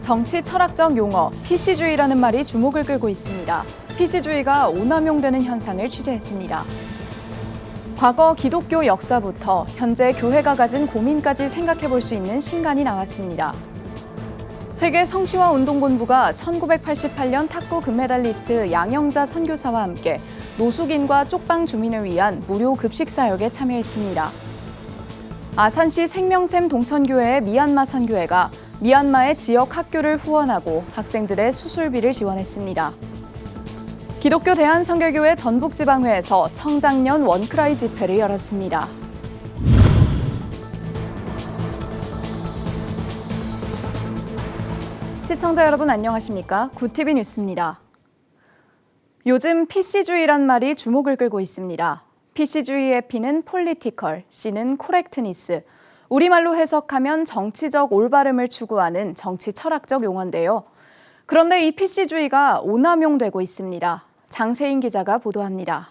정치 철학적 용어 PC주의라는 말이 주목을 끌고 있습니다. PC주의가 오남용되는 현상을 취재했습니다. 과거 기독교 역사부터 현재 교회가 가진 고민까지 생각해 볼 수 있는 신간이 나왔습니다. 세계 성시화 운동본부가 1988년 탁구 금메달리스트 양영자 선교사와 함께 노숙인과 쪽방 주민을 위한 무료 급식 사역에 참여했습니다. 아산시 생명샘 동천교회의 미얀마 선교회가 미얀마의 지역 학교를 후원하고 학생들의 수술비를 지원했습니다. 기독교 대한선교교회 전북지방회에서 청장년 원크라이 집회를 열었습니다. 시청자 여러분 안녕하십니까? 구TV 뉴스입니다. 요즘 PC주의란 말이 주목을 끌고 있습니다. PC주의의 P는 폴리티컬, C는 코렉트니스. 우리말로 해석하면 정치적 올바름을 추구하는 정치 철학적 용어인데요. 그런데 이 PC주의가 오남용되고 있습니다. 장세인 기자가 보도합니다.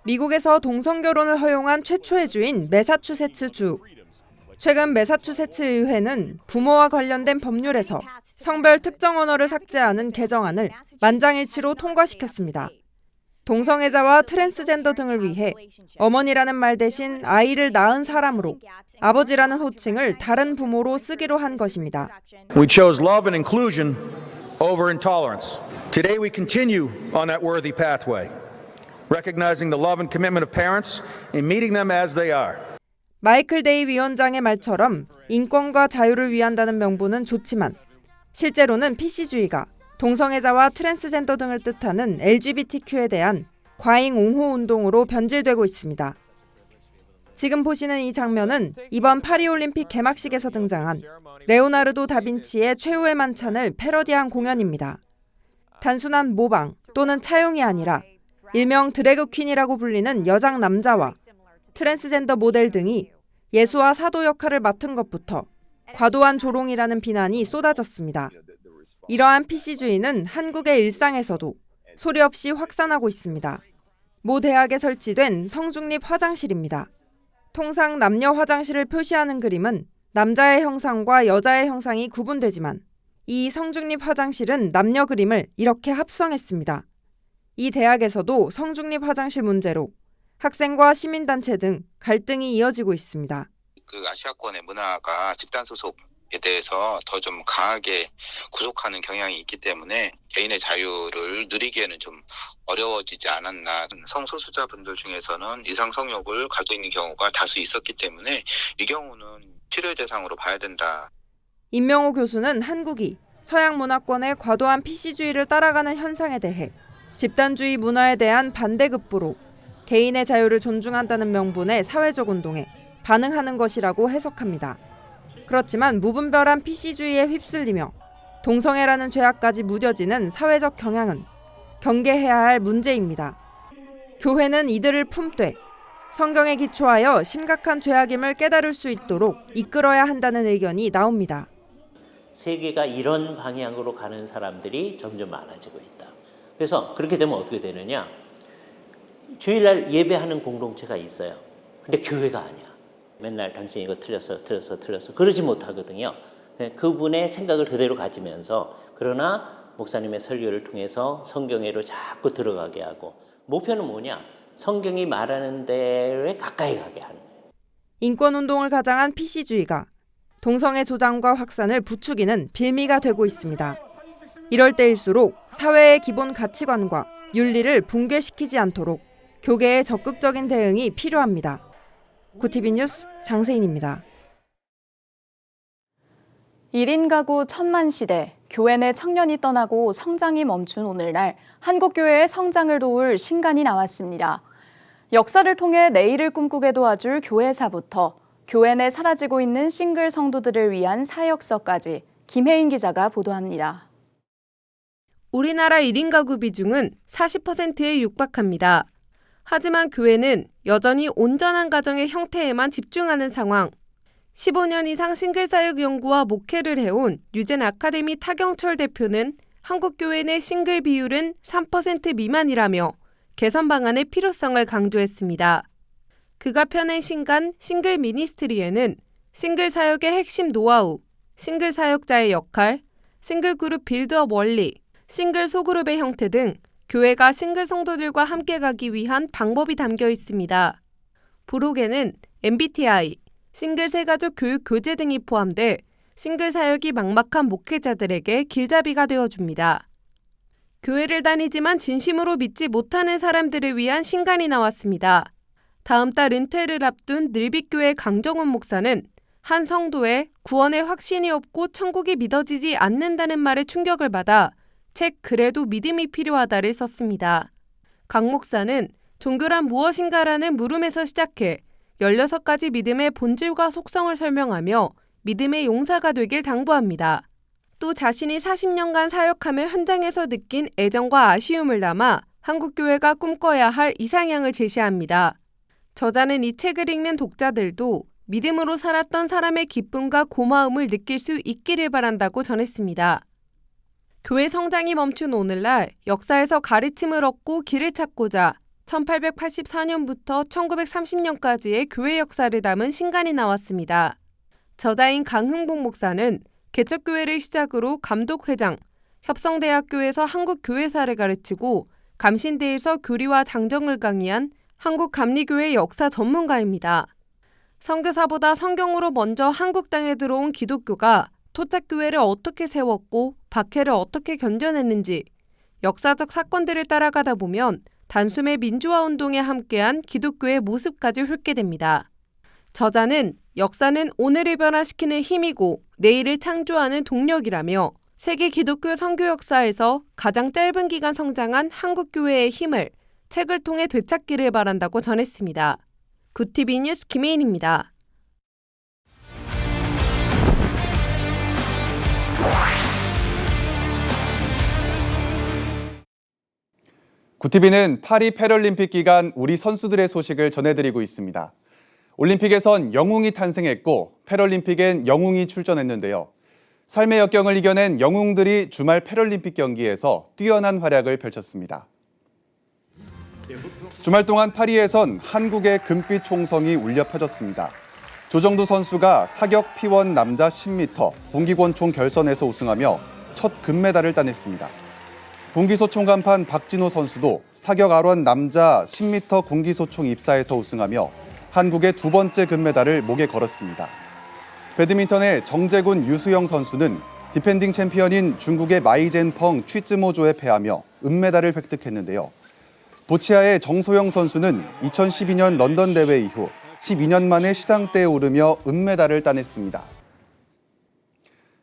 미국에서 동성결혼을 허용한 최초의 주인 매사추세츠주. 최근 매사추세츠 의회는 부모와 관련된 법률에서 성별 특정 언어를 삭제하는 개정안을 만장일치로 통과시켰습니다. 동성애자와 트랜스젠더 등을 위해 어머니라는 말 대신 아이를 낳은 사람으로 아버지라는 호칭을 다른 부모로 쓰기로 한 것입니다. We chose love and inclusion over intolerance. Today we continue on that worthy pathway, recognizing the love and commitment of parents and meeting them as they are. 마이클 데이 위원장의 말처럼 인권과 자유를 위한다는 명분은 좋지만 실제로는 PC주의가 동성애자와 트랜스젠더 등을 뜻하는 LGBTQ에 대한 과잉 옹호 운동으로 변질되고 있습니다. 지금 보시는 이 장면은 이번 파리올림픽 개막식에서 등장한 레오나르도 다빈치의 최후의 만찬을 패러디한 공연입니다. 단순한 모방 또는 차용이 아니라 일명 드래그 퀸이라고 불리는 여장 남자와 트랜스젠더 모델 등이 예수와 사도 역할을 맡은 것부터 과도한 조롱이라는 비난이 쏟아졌습니다. 이러한 PC주의는 한국의 일상에서도 소리 없이 확산하고 있습니다. 모 대학에 설치된 성중립 화장실입니다. 통상 남녀 화장실을 표시하는 그림은 남자의 형상과 여자의 형상이 구분되지만 이 성중립 화장실은 남녀 그림을 이렇게 합성했습니다. 이 대학에서도 성중립 화장실 문제로 학생과 시민단체 등 갈등이 이어지고 있습니다. 아시아권의 문화가 집단 소속에 대해서 더 좀 강하게 구속하는 경향이 있기 때문에 개인의 자유를 누리기에는 좀 어려워지지 않았나. 성소수자분들 중에서는 이상 성욕을 갖고 있는 경우가 다수 있었기 때문에 이 경우는 치료의 대상으로 봐야 된다. 임명호 교수는 한국이 서양 문화권의 과도한 PC주의를 따라가는 현상에 대해 집단주의 문화에 대한 반대급부로 개인의 자유를 존중한다는 명분의 사회적 운동에 반응하는 것이라고 해석합니다. 그렇지만 무분별한 PC주의에 휩쓸리며 동성애라는 죄악까지 무뎌지는 사회적 경향은 경계해야 할 문제입니다. 교회는 이들을 품되 성경에 기초하여 심각한 죄악임을 깨달을 수 있도록 이끌어야 한다는 의견이 나옵니다. 세계가 이런 방향으로 가는 사람들이 점점 많아지고 있다. 그래서 그렇게 되면 어떻게 되느냐? 주일날 예배하는 공동체가 있어요. 근데 교회가 아니야. 맨날 당신 이거 틀렸어. 그러지 못하거든요. 그분의 생각을 그대로 가지면서 그러나 목사님의 설교를 통해서 성경에로 자꾸 들어가게 하고 목표는 뭐냐? 성경이 말하는 데에 가까이 가게 하는 거예요. 인권운동을 가장한 PC주의가 동성애 조장과 확산을 부추기는 빌미가 되고 있습니다. 이럴 때일수록 사회의 기본 가치관과 윤리를 붕괴시키지 않도록 교계의 적극적인 대응이 필요합니다. 구TV 뉴스 장세인입니다. 1인 가구 천만 시대, 교회 내 청년이 떠나고 성장이 멈춘 오늘날 한국교회의 성장을 도울 신간이 나왔습니다. 역사를 통해 내일을 꿈꾸게 도와줄 교회사부터 교회 내 사라지고 있는 싱글 성도들을 위한 사역서까지 김혜인 기자가 보도합니다. 우리나라 1인 가구 비중은 40%에 육박합니다. 하지만 교회는 여전히 온전한 가정의 형태에만 집중하는 상황. 15년 이상 싱글 사역 연구와 목회를 해온 유젠 아카데미 타경철 대표는 한국교회 내 싱글 비율은 3% 미만이라며 개선 방안의 필요성을 강조했습니다. 그가 펴낸 신간 싱글 미니스트리에는 싱글 사역의 핵심 노하우, 싱글 사역자의 역할, 싱글 그룹 빌드업 원리, 싱글 소그룹의 형태 등 교회가 싱글 성도들과 함께 가기 위한 방법이 담겨 있습니다. 부록에는 MBTI, 싱글 새가족 교육 교재 등이 포함돼 싱글 사역이 막막한 목회자들에게 길잡이가 되어줍니다. 교회를 다니지만 진심으로 믿지 못하는 사람들을 위한 신간이 나왔습니다. 다음 달 은퇴를 앞둔 늘빛교회 강정훈 목사는 한 성도의 구원의 확신이 없고 천국이 믿어지지 않는다는 말에 충격을 받아 책 그래도 믿음이 필요하다를 썼습니다. 강 목사는 종교란 무엇인가라는 물음에서 시작해 16가지 믿음의 본질과 속성을 설명하며 믿음의 용사가 되길 당부합니다. 또 자신이 40년간 사역하며 현장에서 느낀 애정과 아쉬움을 담아 한국교회가 꿈꿔야 할 이상향을 제시합니다. 저자는 이 책을 읽는 독자들도 믿음으로 살았던 사람의 기쁨과 고마움을 느낄 수 있기를 바란다고 전했습니다. 교회 성장이 멈춘 오늘날 역사에서 가르침을 얻고 길을 찾고자 1884년부터 1930년까지의 교회 역사를 담은 신간이 나왔습니다. 저자인 강흥복 목사는 개척교회를 시작으로 감독회장, 협성대학교에서 한국교회사를 가르치고 감신대에서 교리와 장정을 강의한 한국감리교회 역사 전문가입니다. 선교사보다 성경으로 먼저 한국 땅에 들어온 기독교가 토착교회를 어떻게 세웠고 박해를 어떻게 견뎌냈는지 역사적 사건들을 따라가다 보면 단숨에 민주화운동에 함께한 기독교의 모습까지 훑게 됩니다. 저자는 역사는 오늘을 변화시키는 힘이고 내일을 창조하는 동력이라며 세계 기독교 선교 역사에서 가장 짧은 기간 성장한 한국교회의 힘을 책을 통해 되찾기를 바란다고 전했습니다. 굿TV 뉴스 김혜인입니다. 굿TV는 파리 패럴림픽 기간 우리 선수들의 소식을 전해드리고 있습니다. 올림픽에선 영웅이 탄생했고 패럴림픽엔 영웅이 출전했는데요. 삶의 역경을 이겨낸 영웅들이 주말 패럴림픽 경기에서 뛰어난 활약을 펼쳤습니다. 주말 동안 파리에선 한국의 금빛 총성이 울려 퍼졌습니다. 조정두 선수가 사격 P1 남자 10m 공기권총 결선에서 우승하며 첫 금메달을 따냈습니다. 공기소총 간판 박진호 선수도 사격 R1 남자 10m 공기소총 입사에서 우승하며 한국의 두 번째 금메달을 목에 걸었습니다. 배드민턴의 정재군 유수영 선수는 디펜딩 챔피언인 중국의 마이젠펑 취즈모조에 패하며 은메달을 획득했는데요. 보치아의 정소영 선수는 2012년 런던 대회 이후 12년 만에 시상대에 오르며 은메달을 따냈습니다.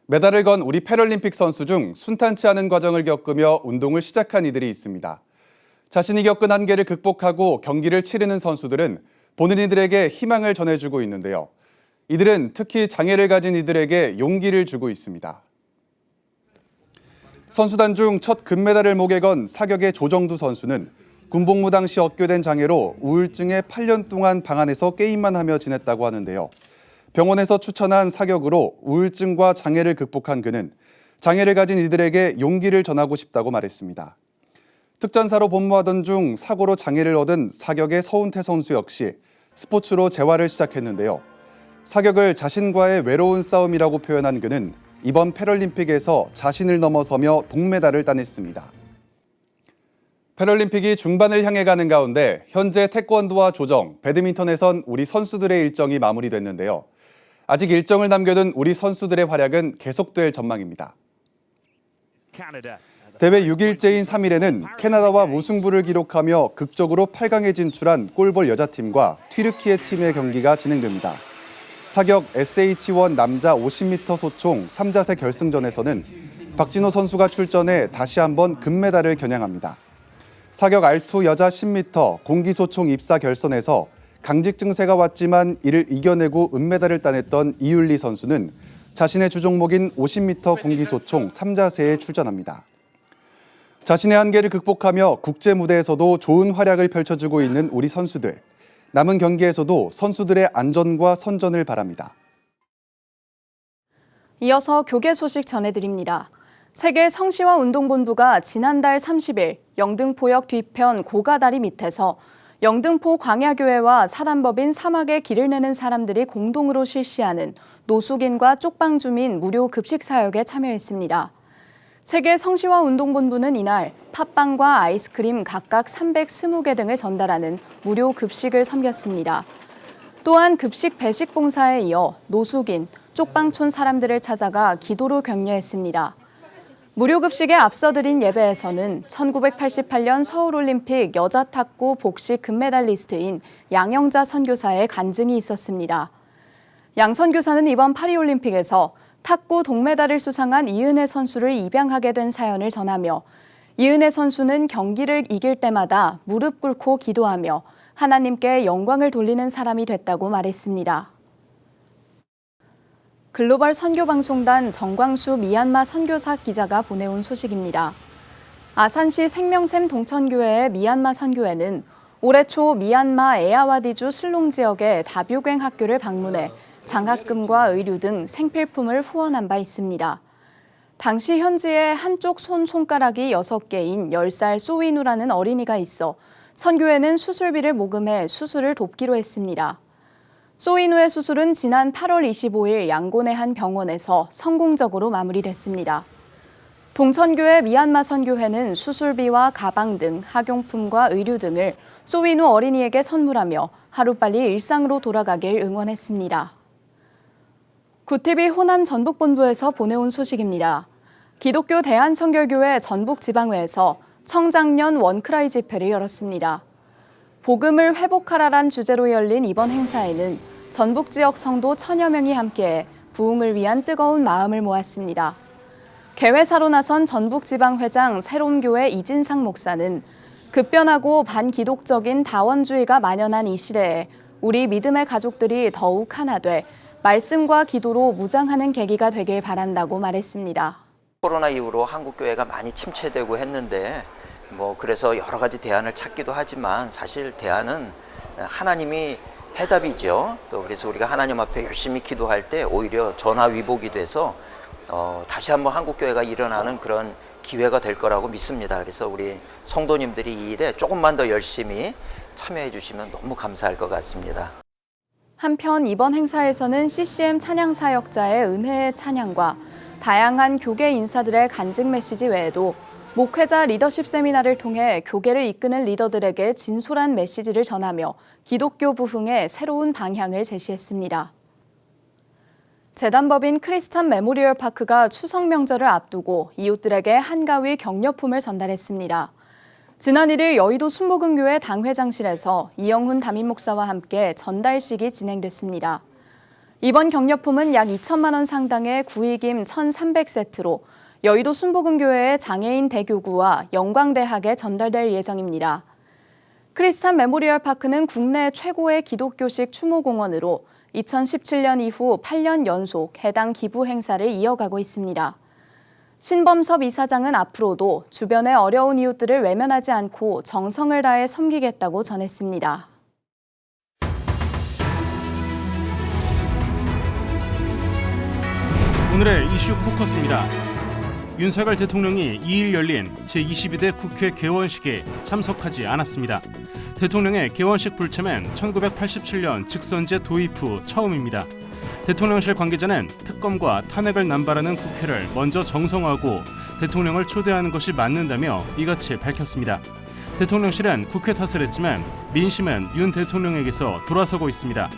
메달을 건 우리 패럴림픽 선수 중 순탄치 않은 과정을 겪으며 운동을 시작한 이들이 있습니다. 자신이 겪은 한계를 극복하고 경기를 치르는 선수들은 본인들에게 희망을 전해주고 있는데요. 이들은 특히 장애를 가진 이들에게 용기를 주고 있습니다. 선수단 중 첫 금메달을 목에 건 사격의 조정두 선수는 군복무 당시 얻게 장애로 우울증에 8년 동안 방 안에서 게임만 하며 지냈다고 하는데요. 병원에서 추천한 사격으로 우울증과 장애를 극복한 그는 장애를 가진 이들에게 용기를 전하고 싶다고 말했습니다. 특전사로 복무하던 중 사고로 장애를 얻은 사격의 서운태 선수 역시 스포츠로 재활을 시작했는데요. 사격을 자신과의 외로운 싸움이라고 표현한 그는 이번 패럴림픽에서 자신을 넘어서며 동메달을 따냈습니다. 패럴림픽이 중반을 향해 가는 가운데 현재 태권도와 조정, 배드민턴에선 우리 선수들의 일정이 마무리됐는데요. 아직 일정을 남겨둔 우리 선수들의 활약은 계속될 전망입니다. 대회 6일째인 3일에는 캐나다와 무승부를 기록하며 극적으로 8강에 진출한 골볼 여자팀과 튀르키예 팀의 경기가 진행됩니다. 사격 SH1 남자 50m 소총 3자세 결승전에서는 박진호 선수가 출전해 다시 한번 금메달을 겨냥합니다. 사격 R2 여자 10m 공기소총 입사 결선에서 강직 증세가 왔지만 이를 이겨내고 은메달을 따냈던 이윤리 선수는 자신의 주종목인 50m 공기소총 3자세에 출전합니다. 자신의 한계를 극복하며 국제 무대에서도 좋은 활약을 펼쳐주고 있는 우리 선수들. 남은 경기에서도 선수들의 안전과 선전을 바랍니다. 이어서 교계 소식 전해드립니다. 세계 성시화 운동본부가 지난달 30일 영등포역 뒤편 고가다리 밑에서 영등포 광야교회와 사단법인 사막의 길을 내는 사람들이 공동으로 실시하는 노숙인과 쪽방 주민 무료 급식 사역에 참여했습니다. 세계 성시화 운동본부는 이날 팥빵과 아이스크림 각각 320개 등을 전달하는 무료 급식을 섬겼습니다. 또한 급식 배식 봉사에 이어 노숙인, 쪽방촌 사람들을 찾아가 기도로 격려했습니다. 무료 급식에 앞서 드린 예배에서는 1988년 서울올림픽 여자 탁구 복식 금메달리스트인 양영자 선교사의 간증이 있었습니다. 양 선교사는 이번 파리올림픽에서 탁구 동메달을 수상한 이은혜 선수를 입양하게 된 사연을 전하며 이은혜 선수는 경기를 이길 때마다 무릎 꿇고 기도하며 하나님께 영광을 돌리는 사람이 됐다고 말했습니다. 글로벌 선교방송단 정광수 미얀마 선교사 기자가 보내온 소식입니다. 아산시 생명샘 동천교회의 미얀마 선교회는 올해 초 미얀마 에아와디주 슬롱 지역의 다뷰괭 학교를 방문해 장학금과 의류 등 생필품을 후원한 바 있습니다. 당시 현지에 한쪽 손가락이 6개인 10살 소위누라는 어린이가 있어 선교회는 수술비를 모금해 수술을 돕기로 했습니다. 소위누의 수술은 지난 8월 25일 양곤의 한 병원에서 성공적으로 마무리됐습니다. 동천교회 미얀마 선교회는 수술비와 가방 등 학용품과 의류 등을 소위누 어린이에게 선물하며 하루빨리 일상으로 돌아가길 응원했습니다. 구티비 호남 전북본부에서 보내온 소식입니다. 기독교 대한성결교회 전북지방회에서 청장년 원크라이 집회를 열었습니다. 복음을 회복하라란 주제로 열린 이번 행사에는 전북 지역 성도 1000여 명이 함께해 부흥을 위한 뜨거운 마음을 모았습니다. 개회사로 나선 전북지방회장 새롬교회 이진상 목사는 급변하고 반기독적인 다원주의가 만연한 이 시대에 우리 믿음의 가족들이 더욱 하나 돼 말씀과 기도로 무장하는 계기가 되길 바란다고 말했습니다. 코로나 이후로 한국교회가 많이 침체되고 했는데 그래서 여러 가지 대안을 찾기도 하지만 사실 대안은 하나님이 해답이죠. 또 그래서 우리가 하나님 앞에 열심히 기도할 때 오히려 전화위복이 돼서 다시 한번 한국교회가 일어나는 그런 기회가 될 거라고 믿습니다. 그래서 우리 성도님들이 이 일에 조금만 더 열심히 참여해 주시면 너무 감사할 것 같습니다. 한편 이번 행사에서는 CCM 찬양사역자의 은혜의 찬양과 다양한 교계 인사들의 간증 메시지 외에도 목회자 리더십 세미나를 통해 교계를 이끄는 리더들에게 진솔한 메시지를 전하며 기독교 부흥의 새로운 방향을 제시했습니다. 재단법인 크리스천 메모리얼 파크가 추석 명절을 앞두고 이웃들에게 한가위 격려품을 전달했습니다. 지난 1일 여의도 순복음교회 당회장실에서 이영훈 담임 목사와 함께 전달식이 진행됐습니다. 이번 격려품은 약 2천만 원 상당의 구이김 1,300세트로 여의도 순복음교회의 장애인 대교구와 영광대학에 전달될 예정입니다. 크리스천 메모리얼 파크는 국내 최고의 기독교식 추모공원으로 2017년 이후 8년 연속 해당 기부 행사를 이어가고 있습니다. 신범섭 이사장은 앞으로도 주변의 어려운 이웃들을 외면하지 않고 정성을 다해 섬기겠다고 전했습니다. 오늘의 이슈 포커스입니다. 윤석열 대통령이 2일 열린 제22대 국회 개원식에 참석하지 않았습니다. 대통령의 개원식 불참은 1987년 직선제 도입 후 처음입니다. 대통령실 관계자는 특검과 탄핵을 남발하는 국회를 먼저 정성화하고 대통령을 초대하는 것이 맞는다며 이같이 밝혔습니다. 대통령실은 국회 탓을 했지만 민심은 윤 대통령에게서 돌아서고 있습니다.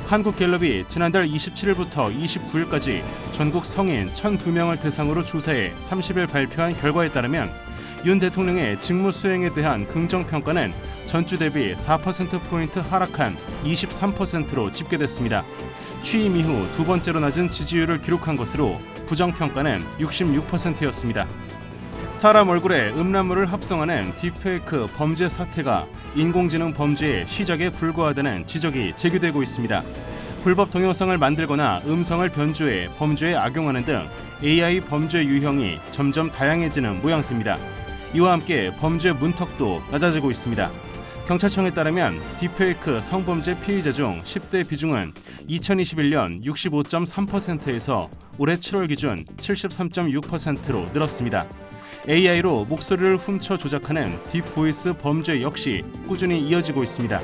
한국갤럽이 지난달 27일부터 29일까지 전국 성인 1,002명을 대상으로 조사해 30일 발표한 결과에 따르면 윤 대통령의 직무 수행에 대한 긍정평가는 전주 대비 4%포인트 하락한 23%로 집계됐습니다. 취임 이후 두 번째로 낮은 지지율을 기록한 것으로 부정평가는 66%였습니다. 사람 얼굴에 음란물을 합성하는 딥페이크 범죄 사태가 인공지능 범죄의 시작에 불과하다는 지적이 제기되고 있습니다. 불법 동영상을 만들거나 음성을 변조해 범죄에 악용하는 등 AI 범죄 유형이 점점 다양해지는 모양새입니다. 이와 함께 범죄 문턱도 낮아지고 있습니다. 경찰청에 따르면 딥페이크 성범죄 피의자 중 10대 비중은 2021년 65.3%에서 올해 7월 기준 73.6%로 늘었습니다. AI로 목소리를 훔쳐 조작하는 딥보이스 범죄 역시 꾸준히 이어지고 있습니다.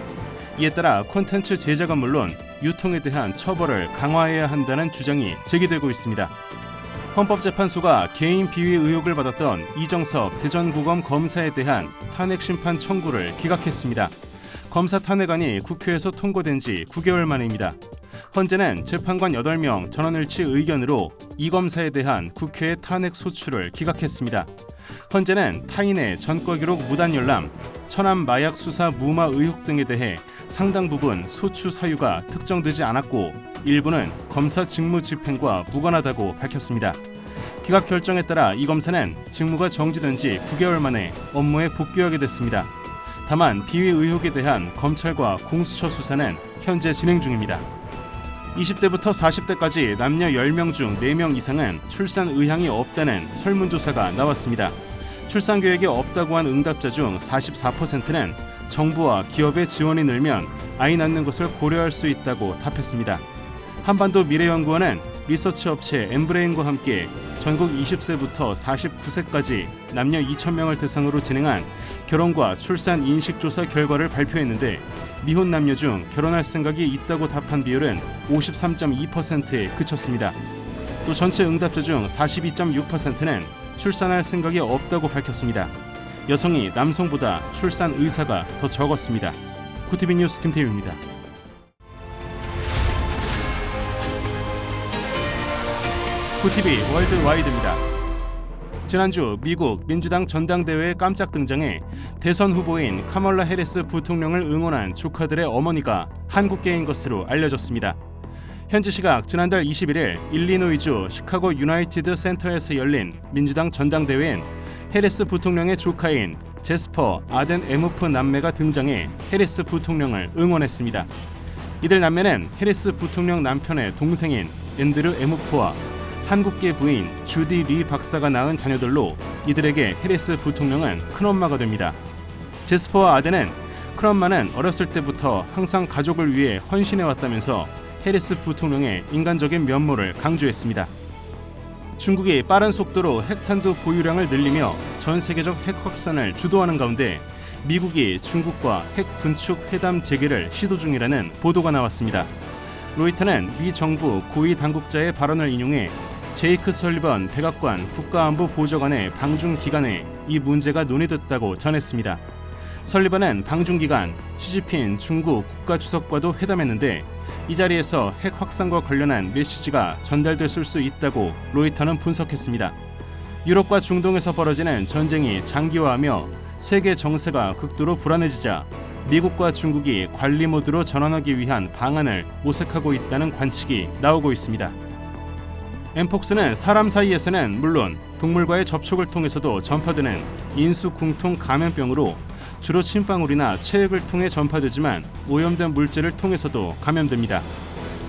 이에 따라 콘텐츠 제작은 물론 유통에 대한 처벌을 강화해야 한다는 주장이 제기되고 있습니다. 헌법재판소가 개인 비위 의혹을 받았던 이정섭 대전고검 검사에 대한 탄핵 심판 청구를 기각했습니다. 검사 탄핵안이 국회에서 통과된 지 9개월 만입니다. 헌재는 재판관 8명 전원일치 의견으로 이 검사에 대한 국회의 탄핵 소추를 기각했습니다. 헌재는 타인의 전과 기록 무단 열람, 천안 마약 수사 무마 의혹 등에 대해 상당 부분 소추 사유가 특정되지 않았고 일부는 검사 직무 집행과 무관하다고 밝혔습니다. 기각 결정에 따라 이 검사는 직무가 정지된 지 9개월 만에 업무에 복귀하게 됐습니다. 다만 비위 의혹에 대한 검찰과 공수처 수사는 현재 진행 중입니다. 20대부터 40대까지 남녀 10명 중 4명 이상은 출산 의향이 없다는 설문조사가 나왔습니다. 출산 계획이 없다고 한 응답자 중 44%는 정부와 기업의 지원이 늘면 아이 낳는 것을 고려할 수 있다고 답했습니다. 한반도 미래연구원은 리서치 업체 엠브레인과 함께 전국 20세부터 49세까지 남녀 2,000명을 대상으로 진행한 결혼과 출산 인식조사 결과를 발표했는데 미혼 남녀 중 결혼할 생각이 있다고 답한 비율은 53.2%에 그쳤습니다. 또 전체 응답자 중 42.6%는 출산할 생각이 없다고 밝혔습니다. 여성이 남성보다 출산 의사가 더 적었습니다. 구티비 뉴스 김태유입니다. 구티비 월드와이드입니다. 지난주 미국 민주당 전당대회에 깜짝 등장해 대선 후보인 카멀라 해리스 부통령을 응원한 조카들의 어머니가 한국계인 것으로 알려졌습니다. 현지 시각 지난달 21일 일리노이주 시카고 유나이티드 센터에서 열린 민주당 전당대회엔 해리스 부통령의 조카인 제스퍼 아덴 에무프 남매가 등장해 해리스 부통령을 응원했습니다. 이들 남매는 해리스 부통령 남편의 동생인 앤드류 에무프와 한국계 부인 주디 리 박사가 낳은 자녀들로 이들에게 해리스 부통령은 큰엄마가 됩니다. 제스퍼와 아덴은 큰엄마는 어렸을 때부터 항상 가족을 위해 헌신해왔다면서 해리스 부통령의 인간적인 면모를 강조했습니다. 중국이 빠른 속도로 핵탄두 보유량을 늘리며 전 세계적 핵 확산을 주도하는 가운데 미국이 중국과 핵 군축 회담 재개를 시도 중이라는 보도가 나왔습니다. 로이터는 미 정부 고위 당국자의 발언을 인용해 제이크 설리번 백악관 국가안보 보좌관의 방중 기간에 이 문제가 논의됐다고 전했습니다. 설리번은 방중 기간 시진핑 중국 국가주석과도 회담했는데 이 자리에서 핵 확산과 관련한 메시지가 전달됐을 수 있다고 로이터는 분석했습니다. 유럽과 중동에서 벌어지는 전쟁이 장기화하며 세계 정세가 극도로 불안해지자 미국과 중국이 관리 모드로 전환하기 위한 방안을 모색하고 있다는 관측이 나오고 있습니다. 엠폭스는 사람 사이에서는 물론 동물과의 접촉을 통해서도 전파되는 인수공통 감염병으로 주로 침방울이나 체액을 통해 전파되지만 오염된 물질을 통해서도 감염됩니다.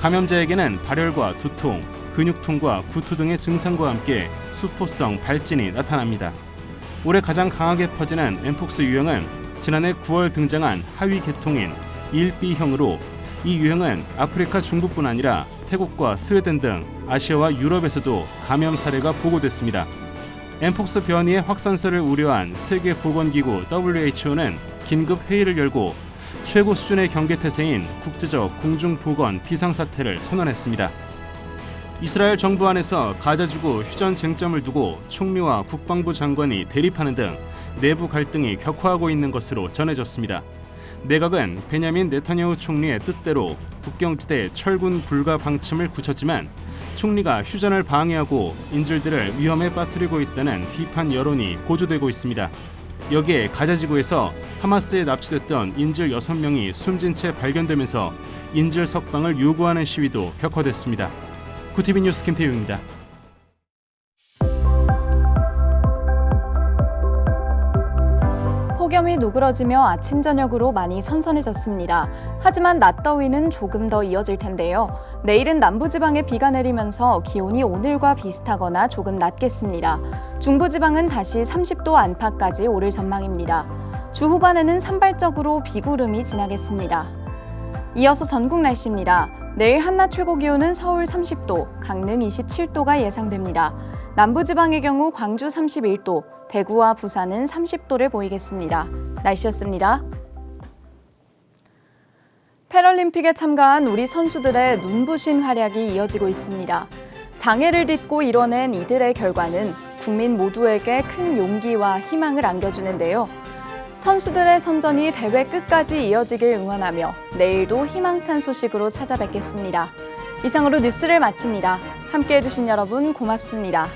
감염자에게는 발열과 두통, 근육통과 구토 등의 증상과 함께 수포성 발진이 나타납니다. 올해 가장 강하게 퍼지는 엠폭스 유형은 지난해 9월 등장한 하위 계통인 1B형으로 이 유형은 아프리카 중부뿐 아니라 태국과 스웨덴 등 아시아와 유럽에서도 감염 사례가 보고됐습니다. 엠폭스 변이의 확산세를 우려한 세계보건기구 WHO는 긴급 회의를 열고 최고 수준의 경계태세인 국제적 공중보건 비상사태를 선언했습니다. 이스라엘 정부 안에서 가자지구 휴전 쟁점을 두고 총리와 국방부 장관이 대립하는 등 내부 갈등이 격화하고 있는 것으로 전해졌습니다. 내각은 베냐민 네타냐후 총리의 뜻대로 국경지대 철군 불가 방침을 굳혔지만 총리가 휴전을 방해하고 인질들을 위험에 빠뜨리고 있다는 비판 여론이 고조되고 있습니다. 여기에 가자지구에서 하마스에 납치됐던 인질 6명이 숨진 채 발견되면서 인질 석방을 요구하는 시위도 격화됐습니다. 구티비 뉴스 김태유입니다. 폭염이 누그러지며 아침 저녁으로 많이 선선해졌습니다. 하지만 낮 더위는 조금 더 이어질 텐데요. 내일은 남부지방에 비가 내리면서 기온이 오늘과 비슷하거나 조금 낮겠습니다. 중부지방은 다시 30도 안팎까지 오를 전망입니다. 주 후반에는 산발적으로 비구름이 지나겠습니다. 이어서 전국 날씨입니다. 내일 한낮 최고 기온은 서울 30도, 강릉 27도가 예상됩니다. 남부지방의 경우 광주 31도, 대구와 부산은 30도를 보이겠습니다. 날씨였습니다. 패럴림픽에 참가한 우리 선수들의 눈부신 활약이 이어지고 있습니다. 장애를 딛고 이뤄낸 이들의 결과는 국민 모두에게 큰 용기와 희망을 안겨주는데요. 선수들의 선전이 대회 끝까지 이어지길 응원하며 내일도 희망찬 소식으로 찾아뵙겠습니다. 이상으로 뉴스를 마칩니다. 함께해 주신 여러분 고맙습니다.